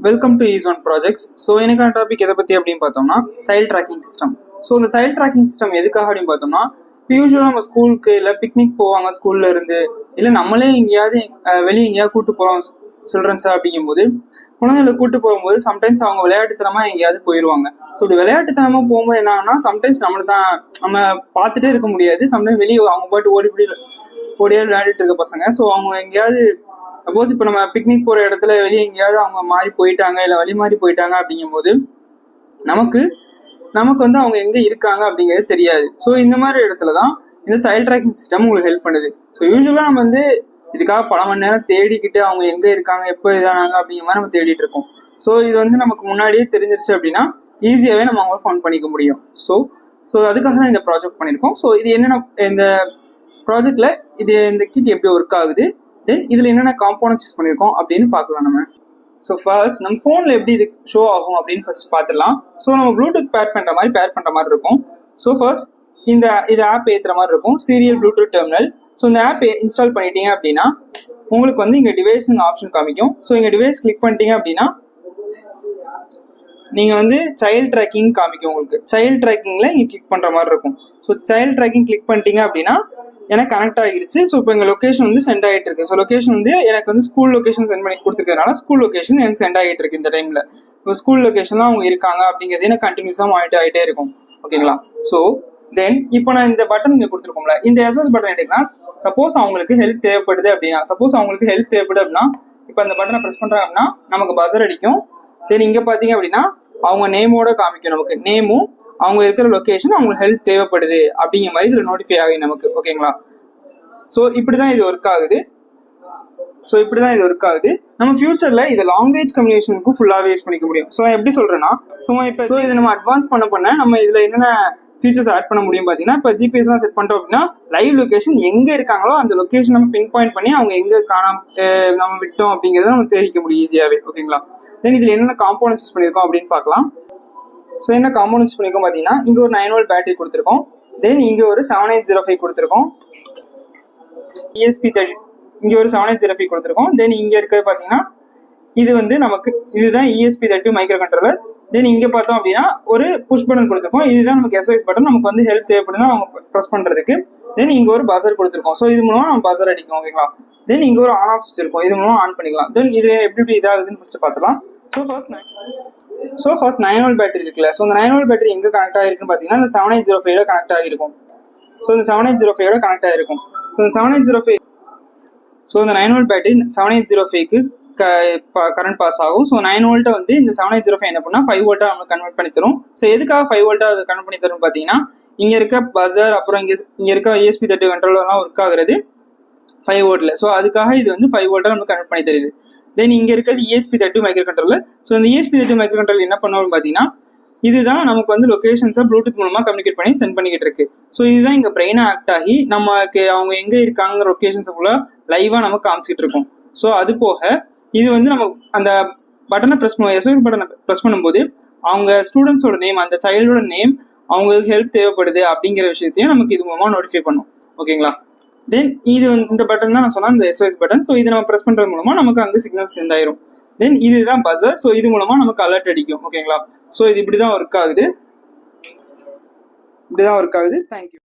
Welcome to ease one projects. So எனக்கான topic எதை பற்றி அப்படின்னு பார்த்தோம்னா சைல்ட் ட்ராக்கிங் சிஸ்டம். ஸோ இந்த சைல்ட் ட்ராக்கிங் சிஸ்டம் எதுக்காக அப்படின்னு பார்த்தோம்னா, யூஸ்வலாக நம்ம ஸ்கூலுக்கு இல்லை பிக்னிக் போவாங்க ஸ்கூல்ல இருந்து, இல்லை நம்மளே எங்கேயாவது வெளியே எங்கேயாவது கூட்டு போகிறோம் சில்ட்ரன்ஸாக அப்படிங்கும்போது, குழந்தைகளை கூட்டு போகும்போது சம்டைம்ஸ் அவங்க விளையாட்டுத்தனமாக எங்கேயாவது போயிடுவாங்க. ஸோ இப்படி விளையாட்டுத்தனமாக போகும்போது என்ன ஆகுனா, சம்டைம்ஸ் நம்ம பார்த்துட்டே இருக்க முடியாது. சம்டைம்ஸ் வெளியே அவங்க பாட்டு ஓடியா விளையாடிட்டு இருக்க பசங்க. ஸோ அவங்க எங்கேயாவது சப்போஸ் இப்போ நம்ம பிக்னிக் போகிற இடத்துல வெளியே எங்கேயாவது அவங்க மாறி போயிட்டாங்க இல்லை வழி மாறி போயிட்டாங்க அப்படிங்கும்போது நமக்கு வந்து அவங்க எங்கே இருக்காங்க அப்படிங்கிறது தெரியாது. ஸோ இந்த மாதிரி இடத்துல தான் இந்த சைல்ட் ட்ராக்கிங் சிஸ்டம் உங்களுக்கு ஹெல்ப் பண்ணுது. ஸோ யூஸ்வலாக நம்ம வந்து இதுக்காக பல மணி நேரம் தேடிக்கிட்டு அவங்க எங்கே இருக்காங்க எப்போ இதானாங்க அப்படிங்கிற மாதிரி நம்ம தேடிட்டு இருக்கோம். ஸோ இது வந்து நமக்கு முன்னாடியே தெரிஞ்சிருச்சு அப்படின்னா ஈஸியாகவே நம்ம அவங்கள ஃபவுண்ட் பண்ணிக்க முடியும். ஸோ அதுக்காக தான் இந்த ப்ராஜெக்ட் பண்ணியிருக்கோம். ஸோ இது என்னென்ன இந்த ப்ராஜெக்டில் இந்த கிட் எப்படி ஒர்க் ஆகுது, தென் இதில் என்னென்ன காம்போனன்ட்ஸ் யூஸ் பண்ணியிருக்கோம் அப்படின்னு பார்க்கலாம் நம்ம. ஸோ ஃபர்ஸ்ட் நம்ம ஃபோனில் எப்படி இது ஷோ ஆகும் அப்படின்னு ஃபர்ஸ்ட் பார்த்துடலாம். ஸோ நம்ம ப்ளூடூத் பேர் பண்ணுற மாதிரி இருக்கும். ஸோ ஃபர்ஸ்ட் இது ஆப் ஏற்றுற மாதிரி இருக்கும், சீரியல் ப்ளூடூத் டெர்மினல். ஸோ இந்த ஆப் இன்ஸ்டால் பண்ணிட்டீங்க அப்படின்னா உங்களுக்கு வந்து இங்கே டிவைஸுங்க ஆப்ஷன் காமிக்கும். ஸோ இங்கே டிவைஸ் கிளிக் பண்ணிட்டீங்க அப்படின்னா நீங்கள் வந்து சைல்ட் ட்ராக்கிங் காமிக்கும். உங்களுக்கு சைல்ட் ட்ராக்கிங்கில் இங்கே கிளிக் பண்ணுற மாதிரி இருக்கும். ஸோ சைல்ட் ட்ராக்கிங் கிளிக் பண்ணிட்டீங்க அப்படின்னா எனக்கு கனெக்ட் ஆகிருச்சு. ஸோ இப்போ எங்கள் லொக்கேஷன் வந்து சென்ட் ஆகிட்டு இருக்கு. ஸோ லொக்கேஷன் வந்து எனக்கு வந்து ஸ்கூல் லொக்கேஷன் சென்ட் பண்ணி கொடுத்துருக்கனால ஸ்கூல் லொக்கேஷன் எனக்கு சென்ட் ஆகிட்டு இருக்கு இந்த டைமில். இப்போ ஸ்கூல் லொக்கேஷன்லாம் அவங்க இருக்காங்க அப்படிங்கிறது எனக்கு கண்டினியூஸாக மானிட்டர் ஆகிட்டே இருக்கும். ஓகேங்களா? ஸோ தென் இப்போ நான் இந்த பட்டன் இங்கே கொடுத்துருக்கோம்ல, இந்த எஸ்எஸ் பட்டன் எடுக்கலாம். சப்போஸ் அவங்களுக்கு ஹெல்ப் தேவைப்படுது அப்படின்னா இப்போ அந்த பட்டனை ப்ரெஸ் பண்ணுறாங்க அப்படின்னா நமக்கு பஸர் அடிக்கும். தென் இங்கே பார்த்தீங்க அப்படின்னா அவங்க நேமோட காமிக்கும், நமக்கு நேமும் அவங்க இருக்கிற லொக்கேஷன் அவங்களுக்கு ஹெல்ப் தேவைப்படுது அப்படிங்கிற மாதிரி இதில் நோட்டிஃபை ஆகும் நமக்கு. ஓகேங்களா? ஸோ இப்படி தான் இது ஒர்க் ஆகுது. நம்ம ஃபியூச்சரில் இதை லாங்குவேஜ் கம்யூனிகேஷனுக்கும் ஃபுல்லாகவே யூஸ் பண்ணிக்க முடியும். ஸோ நான் எப்படி சொல்கிறேன்னா, இப்போ இதை நம்ம அட்வான்ஸ் பண்ண நம்ம இதில் என்னென்ன ஃபீச்சர்ஸ் ஆட் பண்ண முடியும் பார்த்தீங்கன்னா, இப்போ ஜிபிஎஸ்லாம் செட் பண்ணிட்டோம் அப்படின்னா லைவ் லொக்கேஷன் எங்கே இருக்காங்களோ அந்த லொக்கேஷன் நம்ம பின் பாயிண்ட் பண்ணி அவங்க எங்கே நம்ம விட்டோம் அப்படிங்கிறத நம்ம தெரிவிக்க முடியும் ஈஸியாகவே. ஓகேங்களா? தென் இதில் என்னென்ன காம்போனன்ட்ஸ் யூஸ் பண்ணியிருக்கோம் அப்படின்னு பார்க்கலாம். ஸோ என்ன காம்போனன்ட்ஸ் பண்ணியிருக்கோம் பார்த்தீங்கன்னா, இங்கே ஒரு 9V பேட்டரி கொடுத்துருக்கோம். தென் இங்கே ஒரு 7805 கொடுத்துருக்கோம். ESP30 இங்கே ஒரு 7805 கொடுத்துருக்கோம். தென் இங்கே இருக்கிறது பார்த்தீங்கன்னா இது வந்து நமக்கு இதுதான் ESP32 மைக்ரோ கண்ட்ரோலர். தென் இங்கே பார்த்தோம் அப்படின்னா ஒரு புஷ் பட்டன் கொடுத்துருக்கோம். இதுதான் நமக்கு SOS பட்டன், நமக்கு வந்து ஹெல்ப் தேவைப்படுதுன்னா அவங்க ப்ரெஸ் பண்ணுறதுக்கு. தென் இங்கே ஒரு பஸர் கொடுத்துருக்கோம். ஸோ இது மூலமாக நம்ம பஸர் அடிக்கும். ஓகேங்களா? தென் இங்கே ஒரு ஆன் ஆஃப் சுவிட்ச் இருக்கும், இது மூலமாக ஆன் பண்ணிக்கலாம். தென் இது எப்படி இதாகுதுன்னு ஃபஸ்ட்டு பார்த்துலாம். ஸோ ஃபர்ஸ்ட் 9V பேட்டரி இருக்குல்ல, ஸோ அந்த 9V பேட்டரி எங்கே கனெக்ட் ஆகிருக்குன்னு பார்த்தீங்கன்னா இந்த 7805 கனெக்ட் ஆகிருக்கும். ஸோ இந்த 7805 கனெக்ட் ஆகிருக்கும். ஸோ இந்த 9V பேட்டரி 7805க்கு கரண்ட் பாஸ் ஆகும். ஸோ 9V வந்து இந்த 7805 என்ன பண்ணால் 5V நம்மளுக்கு கன்வெர்ட் பண்ணி தரும். ஸோ எதுக்காக 5V அதை கன்வெர்ட் பண்ணி தரும்னு பார்த்தீங்கன்னா, இங்கே இருக்க பஸர் அப்புறம் இங்கே இருக்க ESP30 கண்ட்ரோலர்லாம் ஒர்க் ஆகுறது 5V. ஸோ அதுக்காக இது வந்து 5V நமக்கு கன்வெர்ட் பண்ணி தருது. தென் இங்கே இருக்கிறது ESP30 மைக்ரோ கண்ட்ரோலர். ஸோ இந்த ESP30 மைக்ரோ கண்ட்ரோலர் என்ன பண்ணுவோம்னு பார்த்தீங்கன்னா, இதுதான் நமக்கு வந்து லொக்கேஷன்ஸை ப்ளூடூத் மூலமாக கம்யூனிகேட் பண்ணி சென்ட் பண்ணிக்கிட்டு இருக்கு. ஸோ இதுதான் இங்கே பிரெயினாக ஆக்ட் ஆகி நமக்கு அவங்க எங்கே இருக்காங்கிற லொக்கேஷன்ஸை ஃபுல்லாக லைவாக நமக்கு காமிச்சிட்டு இருக்கும். ஸோ அது போக இது வந்து நம்ம அந்த பட்டனை SOS பட்டனை ப்ரெஸ் பண்ணும்போது அவங்க ஸ்டூடெண்ட்ஸோட நேம், அந்த சைல்டோட நேம், அவங்களுக்கு ஹெல்ப் தேவைப்படுது அப்படிங்கிற விஷயத்தையும் நமக்கு இது மூலமாக நோட்டிஃபை பண்ணும். ஓகேங்களா? தென் இது இந்த பட்டன் தான் நான் சொன்னேன், இந்த SOS பட்டன். ஸோ இதை நம்ம ப்ரெஸ் பண்ணுறது மூலமாக நமக்கு அங்கே சிக்னல்ஸ் சென்ட் ஆயிரும். தென் இதுதான் பஸர். ஸோ இது மூலமாக நமக்கு அலர்ட் அடிக்கும். ஓகேங்களா? ஸோ இது இப்படி தான் ஒர்க் ஆகுது. தேங்க்யூ.